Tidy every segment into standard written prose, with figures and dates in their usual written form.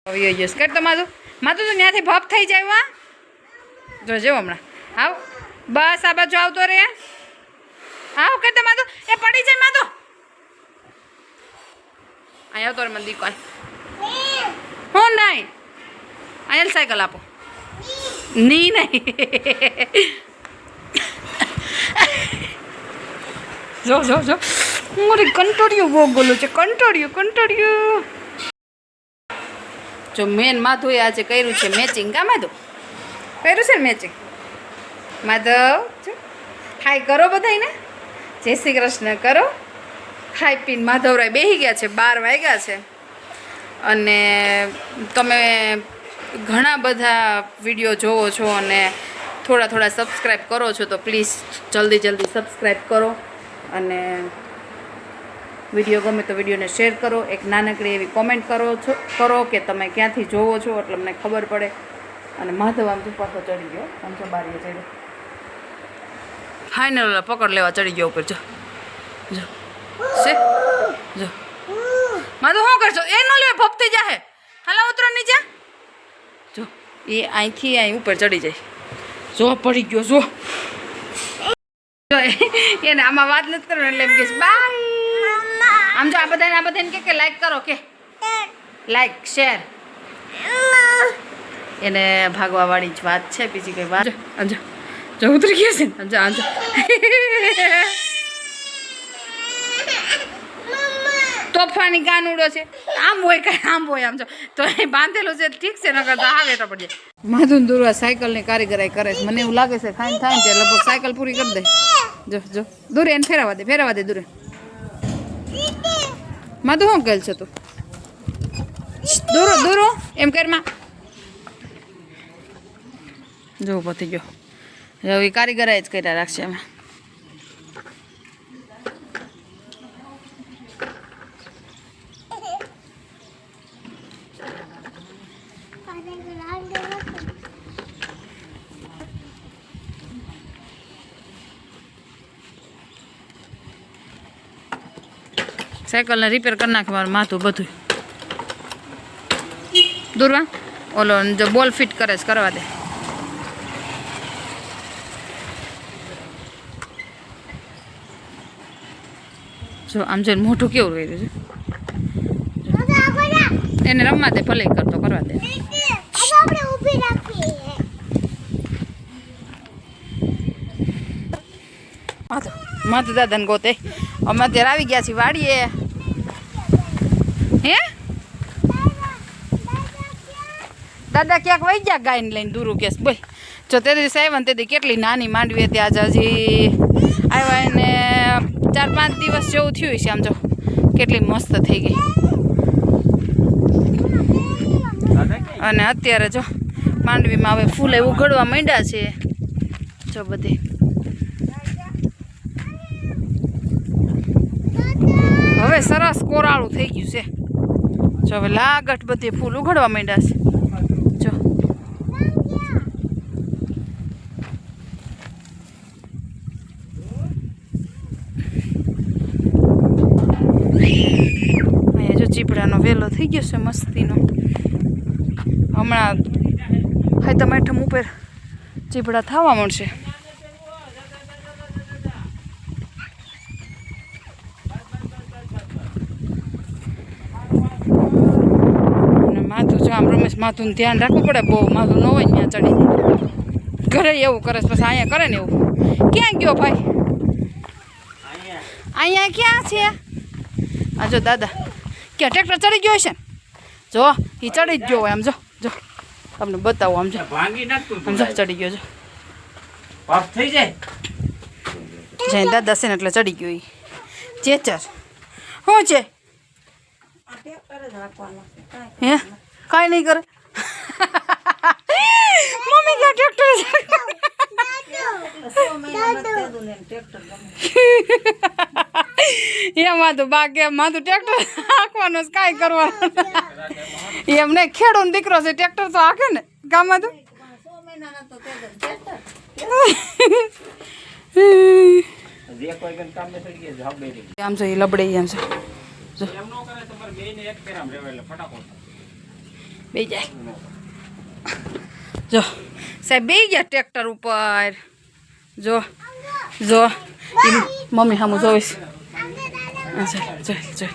Use કર તો માધુ તો ત્યાંથી ભપ થઈ જાય હા જોજો હમણાં આવ બસ આ બાજુ આવતો રે આવ કરતા માધુ એ પડી જાય માધુ અહીંયા આવતો રે મને દીકો હું નહીં અહીંયા સાયકલ આપો નહીં જો મારે કંટોડિયું બહુ બોલું છે કંટોડિયું જો મેન માધુએ આજે કર્યું છે મેચિંગ કા માધુ કર્યું છે ને મેચિંગ માધવ હાય કરો બધાને જય શ્રી કૃષ્ણ કરો ખાઈ પીને માધવરાય બેસી ગયા છે 12 વાગ્યા છે અને તમે ઘણા બધા વિડીયો જોવો છો અને થોડા સબસ્ક્રાઈબ કરો છો તો પ્લીઝ જલ્દી સબસ્ક્રાઈબ કરો અને વિડીયો ગમે તો વિડીયોને શેર કરો એક નાનકડી એવી કોમેન્ટ કરો કે તમે ક્યાંથી જોવો છો એટલે અમને ખબર પડે અને માધવ આમ પાછો ચડી ગયો આમ બારીએ ચડ્યો ફાઇનલ પકડ લેવા ચડી ગયો ઉપર જો માધવ શું કરશો એ ન લે ભપ થઈ જાહે હાલા ઉતરો નીચે જો એ અહીંથી અહીં ઉપર ચડી જાય જો પડી ગયો જો એને આમાં વાત નથી કરવાની એટલે એમ કે બાય આમ જો આ બધાને કે લાઈક કરો કે લાઈક શેર એને ભાગવાવાળી જ વાત છે બીજી કઈ વાત જો ઉતરી ગયો છે તોફાની કાન ઉડો છે આમ હોય આમ જો તો એ બાંધેલું છે ઠીક છે ન કરતા આવે તો પડી જાય માધુ દુર્વા સાયકલની કારીગરાઈ કરે છે મને એવું લાગે છે ખાઈને થાય ને લગભગ સાયકલ પૂરી કરી દે જો દૂરે એને ફેરવા દે દૂરે માધુ શું કહે છે તું દૂરો એમ કરમાં જો પતી ગયો હવે કારીગરાઈ જ કર્યા રાખશે એમાં સાયકલને રિપેર કરી નાખે મારું માથું બધું દૂરવા ઓલો જો બોલ ફિટ કરે છે કરવા દે જો આમ જોઈને મોઢું કેવું રહ્યું છે એને રમવા દે ભલે કરતો કરવા દે માથું દાદાને ગોતે અમે અત્યારે આવી ગયા છીએ વાડીએ હે દાદા ક્યાંક વહી ગયા ગાયને લઈને દૂરું કેસ બોલ જો તે દિવસે આવ્યા ને તેથી કેટલી નાની માંડવી હતી આજે હજી આવ્યા એને 4-5 દિવસ જેવું થયું છે આમ જો કેટલી મસ્ત થઈ ગઈ અને અત્યારે જો માંડવીમાં હવે ફૂલે ઉઘડવા માંડ્યા છે જો બધી હવે સરસ કોરાળું થઈ ગયું છે જો હવે લાગટ બધી ફૂલ ઉઘડવા માંડ્યા છે જો અહીંયા જો ચીપડાનો વેલો થઈ ગયો છે મસ્તીનો હમણાં ખાઈતા માઠમ ઉપર ચીપડા થવા મળશે આમ રમેશ માથું ધ્યાન રાખવું પડે બહુ માથું ન હોય ત્યાં ચડી જાય ઘરે એવું કરે પછી અહીંયા કરે ને એવું ક્યાં ગયો ભાઈ અહીંયા ક્યાં છે આ જો દાદા ક્યાં ટ્રેક્ટર ચડી ગયો છે જો એ ચડી જ ગયો હોય આમ જો તમને બતાવો આમ જો ચડી ગયો જો થઈ જાય દાદા છે ને એટલે ચડી ગયો એ ચેચર શું છે હે કાંઈ નહીં કરે મમ્મી ક્યાં ટ્રેક્ટર એમાં તો બાકી માથું ટ્રેક્ટર હાંકવાનું કાંઈ કરવાનું એમ નહીં ખેડૂત દીકરો છે ટ્રેક્ટર તો હાંકે ને ગામમાં તો આમ છે લબડે આમ છે બે જાય જો સાહેબ બે ગયા ટ્રેક્ટર ઉપર જો જો મમ્મી સામું જોઈશ જોઈ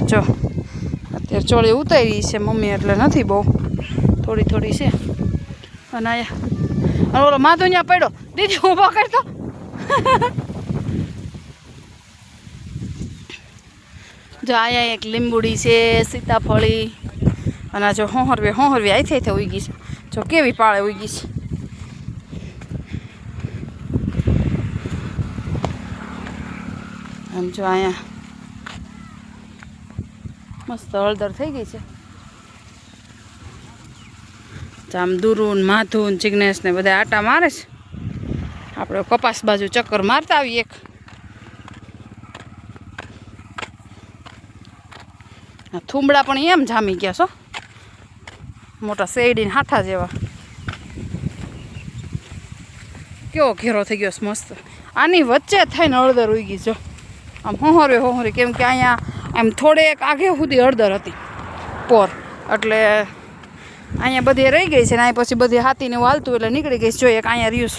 જો અત્યારે ચોળી ઉતારી છે મમ્મી એટલે નથી બહુ થોડી થોડી છે અને અહીંયા ઓલો માધો ત્યાં પડ્યો દીદી ઊભો કરતો જો અહીંયા એક લીંબુડી છે સીતાફળી અને જો હોહરવે આઈ થઈ ઉગી છે જો કેવી પાળે ઉગી છે આમ જો અહીંયા મસ્ત હળદર થઈ ગઈ છે આમ દુરુન માધુન જિગ્નેશ ને બધા આટા મારે છે આપણે કપાસ બાજુ ચક્કર મારતા આવીએ એક થૂંબડા પણ એમ જામી ગયા છો મોટા શેરડીને હાથા જેવા કેવો ઘેરો થઈ ગયો મસ્ત આની વચ્ચે થઈને હળદર ઉગી જો આમ હોહરી કેમ કે અહીંયા આમ થોડેક આગે સુધી હળદર હતી પોર એટલે અહીંયા બધી રહી ગઈ છે ને અહીં પછી બધી હાથીને એવું હાલતું એટલે નીકળી ગઈ જોઈએ એક અહીંયા રહ્યું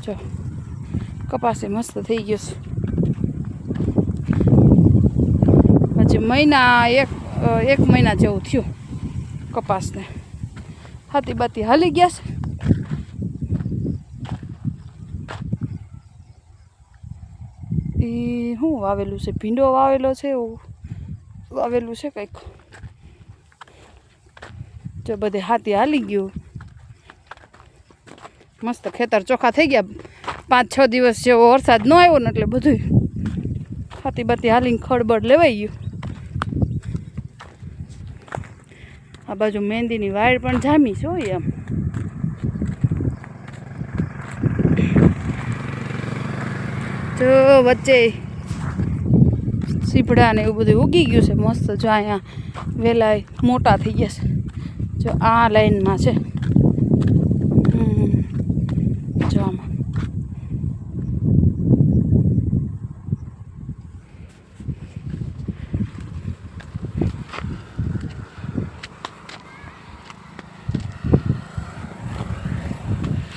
જો કપાસે મસ્ત થઈ ગયો છે હજી મહિના એક મહિના જેવું થયું કપાસને હાથી બાતી હાલી ગયા છે એ શું વાવેલું છે ભીંડો વાવેલો છે એવું વાવેલું છે કંઈક જો બધે હાથી હાલી ગયું મસ્ત ખેતર ચોખ્ખા થઈ ગયા 5-6 દિવસ જેવો વરસાદ ન આવ્યો ને એટલે બધું હાથી બાતી હાલીને ખડબડ લેવાઈ ગયું આ બાજુ મહેંદીની વાડ પણ જામી છે હોય આમ જો વચ્ચે સીપડા ને એવું બધું ઉગી ગયું છે મસ્ત જો અહીંયા વેલા મોટા થઈ ગયા છે જો આ લાઈનમાં છે જો આમાં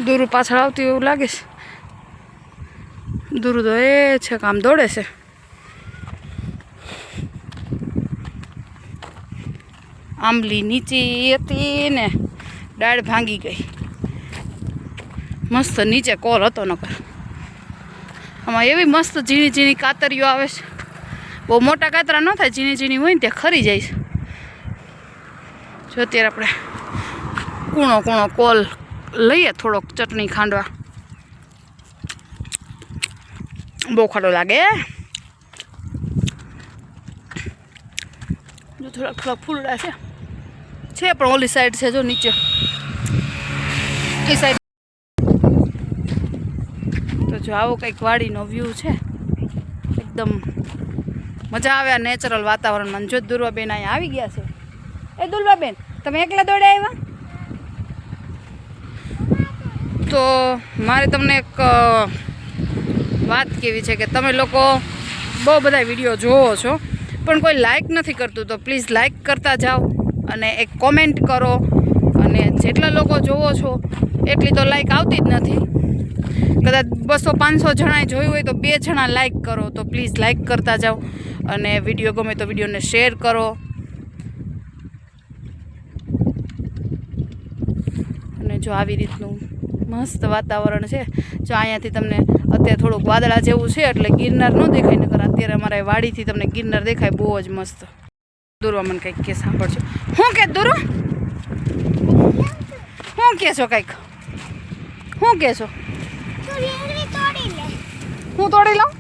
દૂર પાછળ આવતી એવું લાગે છે દૂર તો એ છે કામ દોડે છે આંબલી નીચે હતી ને ડાળ ભાંગી ગઈ મસ્ત નીચે કોર હતો નકર આમાં એવી મસ્ત ઝીણી ઝીણી કાતરીઓ આવે છે બહુ મોટા કાતરા ન થાય ઝીણી ઝીણી હોય ને ત્યાં ખરી જાય છે જો અત્યારે આપણે કૂણો કોલ લઈએ થોડોક ચટણી ખાંડવા બહુ ખાડો લાગે જો થોડાક ફૂલડા છે પણ ઓલી સાઈડ છે જો નીચે એ સાઈડ તો જો આવો કંઈક વાડીનો વ્યૂ છે એકદમ મજા આવે આ નેચરલ વાતાવરણમાં જો દુર્વાબેન અહીંયા આવી ગયા છે એ દુર્વાબેન તમે એકલા દોડે આવ્યા તો મારે તમને એક વાત કેવી છે કે તમે લોકો બહુ બધા વિડીયો જોવો છો પણ કોઈ લાઈક નથી કરતું તો પ્લીઝ લાઈક કરતા જાઓ અને એક કોમેન્ટ કરો અને જેટલા લોકો જોવો છો એટલી તો લાઈક આવતી જ નથી કદાચ 200-500 જણાએ જોયું હોય તો 2 જણા લાઈક કરો તો પ્લીઝ લાઈક કરતા જાઓ અને વિડીયો ગમે તો વિડીયોને શેર કરો અને જો આવી રીતનું મસ્ત વાતાવરણ છે જો અહીંયાથી તમને અત્યારે થોડુંક વાદળા જેવું છે એટલે ગિરનાર ન દેખાય નકર અત્યારે અમારા વાડીથી તમને ગિરનાર દેખાય બહુ જ મસ્ત દૂરવા મને કંઈક કે સાંભળજો શું કે દૂરો શું કહેશો કંઈક શું કહેશો હું તોડી લઉં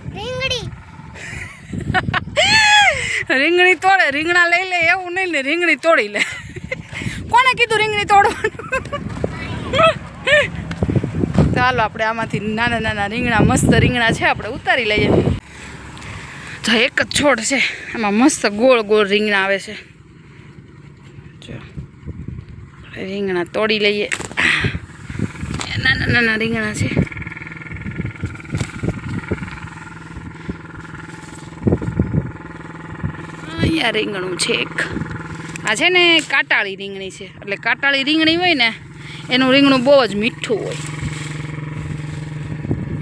રીંગણી તોડે રીંગણા લઈ લે એવું નહીં ને રીંગણી તોડી લે કોને કીધું રીંગણી તોડવાનું ચાલો આપણે આમાંથી નાના નાના રીંગણા મસ્ત રીંગણા છે આપણે ઉતારી લઈએ તો એક જ છોડ છે એમાં મસ્ત ગોળ ગોળ રીંગણા આવે છે જો રીંગણા તોડી લઈએ. નાના નાના રીંગણા છે. અહીંયા રીંગણું છે એક. આ છે ને કાટાળી રીંગણી છે, એટલે કાટાળી રીંગણી હોય ને એનું રીંગણું બહુ જ મીઠું હોય.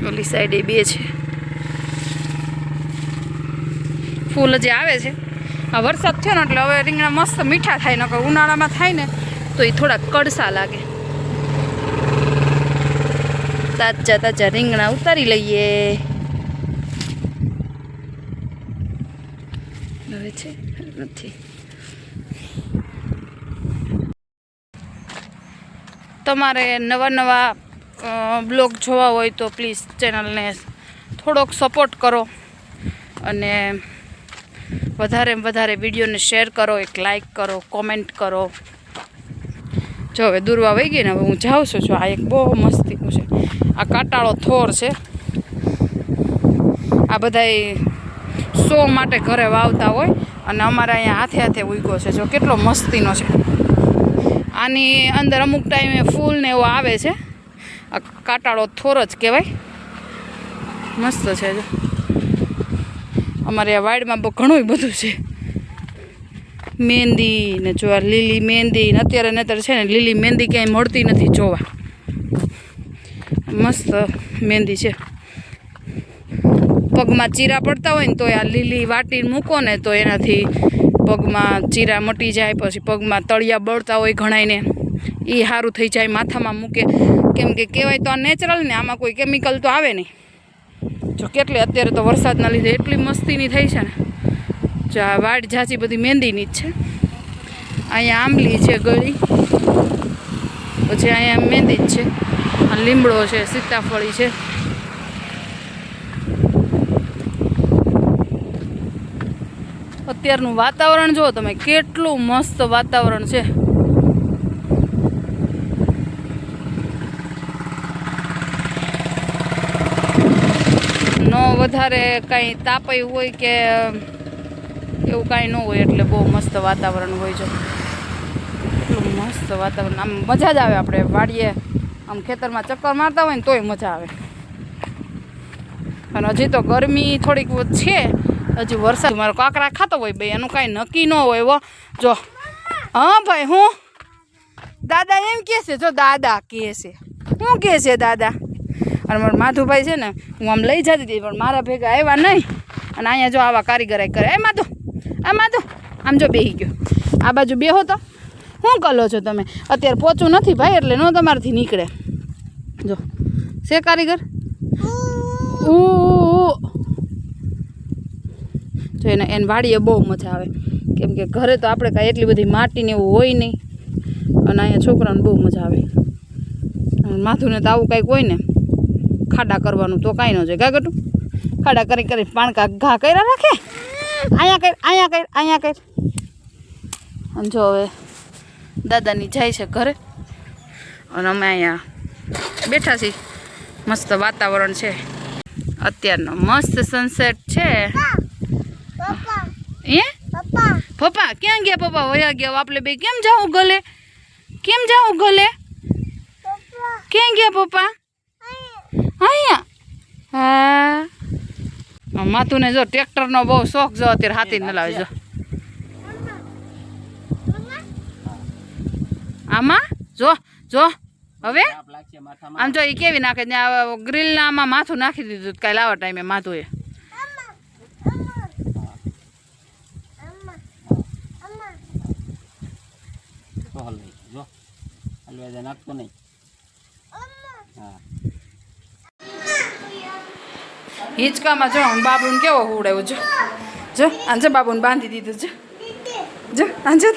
ઓલી સાઈડે બે છે. ફૂલ જે આવે છે. આ વરસાદ થયો ને એટલે હવે રીંગણા મસ્ત મીઠા થાય, નકર ઉનાળામાં થાય ને તો એ થોડા કડસા લાગે. તાજા તાજા રીંગણા ઉતારી લઈએ. હવે છે નથી. તમારે નવા નવા બ્લોગ જોવા હોય તો પ્લીઝ ચેનલને થોડોક સપોર્ટ કરો અને વધારે વધારે વિડીયોને શેર કરો, એક લાઈક કરો, કોમેન્ટ કરો. જો હવે દૂરવા વહી ગઈ ને હવે હું જાઉં છું. જો આ એક બહુ મસ્તીનું છે. આ કાટાળો થોર છે. આ બધાય શો માટે ઘરે વાવતા હોય અને અમારે અહીંયા હાથે હાથે ઉગ્યો છે. જો કેટલો મસ્તીનો છે. આની અંદર અમુક ટાઈમે ફૂલ ને એવો આવે છે. આ કાટાળો થોર જ કહેવાય. મસ્ત છે. જો અમારે આ વાડમાં ઘણું બધું છે. મહેંદી ને જો આ લીલી મહેંદી ને અત્યારે છે ને લીલી મહેંદી ક્યાંય મળતી નથી જોવા. મસ્ત મહેંદી છે. પગમાં ચીરા પડતા હોય ને તો આ લીલી વાટીને મૂકો ને તો એનાથી પગમાં ચીરા મટી જાય. પછી પગમાં તળિયા બળતા હોય ઘણાયને એ સારું થઈ જાય. માથામાં મૂકે કેમ કે કહેવાય તો આ નેચરલ ને, આમાં કોઈ કેમિકલ તો આવે નહીં. જો કેટલી અત્યારે તો વરસાદના લીધે એટલી મસ્તીની થઈ છે ને. જો આ વાડ ઝાંચી બધી મહેંદીની જ છે. અહીંયા આંબલી છે ગળી, પછી અહીંયા મહેંદી જ છે. આ લીમડો છે, સીતાફળી છે. અત્યારનું વાતાવરણ જુઓ તમે, કેટલું મસ્ત વાતાવરણ છે. નો વધારે કાંઈ તાપય હોય કે એવું કાંઈ ન હોય, એટલે બહુ મસ્ત વાતાવરણ હોય છે. એટલું મસ્ત વાતાવરણ, આમ મજા જ આવે. આપણે વાડીએ આમ ખેતરમાં ચક્કર મારતા હોય ને તોય મજા આવે. અને હજી તો ગરમી થોડીક છે, હજી વરસાદ મારો કાંકરા ખાતો હોય ભાઈ, એનું કાંઈ નક્કી ન હોય. જો હા ભાઈ, હું દાદા એમ કહે છે. જો દાદા કહે છે, શું કહે છે દાદા? અને મારા માધુભાઈ છે ને, હું આમ લઈ જતી હતી પણ મારા ભેગા આવ્યા નહીં. અને અહીંયા જો આવા કારીગરાઈ કરે. એ માધુ, આમ જો બેસી ગયો. આ બાજુ બેહો તો. શું કરો છો તમે? અત્યારે પહોંચું નથી ભાઈ, એટલે નો તમારાથી નીકળે. જો છે કારીગર. જો એને વાડીએ બહુ મજા આવે, કેમ કે ઘરે તો આપણે કાંઈ એટલી બધી માટીને એવું હોય નહીં. અને અહીંયા છોકરાને બહુ મજા આવે. માથુંને તો આવું કાંઈક હોય ને, ખાડા કરવાનું તો કાંઈ ન જાય. ગાગટું ખાડા કરી કરી પાણકા ઘા કર્યા રાખે. અહીંયા કર. અને જો હવે દાદાની જાય છે ઘરે અને અમે અહીંયા બેઠા છીએ. મસ્ત વાતાવરણ છે અત્યારનો, મસ્ત સનસેટ છે. પપ્પા ક્યાં ગયા? પપ્પા વયા ગયા. આપણે બે કેમ જાવું ગલે? ક્યાં ગયા પપ્પા? અહીંયા. હા, માથુને જો ટ્રેક્ટરનો બહુ શોખ. જો અત્યારે હાથી ન લાવે. જો આમાં જો હવે આમ જો એ કેવી નાખે ને, ગ્રીલના આમાં માથું નાખી દીધું કાલે આવા ટાઈમે માથું. હિંચકામાં જો બાબુને કેવો ઉડાવ્યો. જો આંજે બાબુને બાંધી દીધું. જો આંજે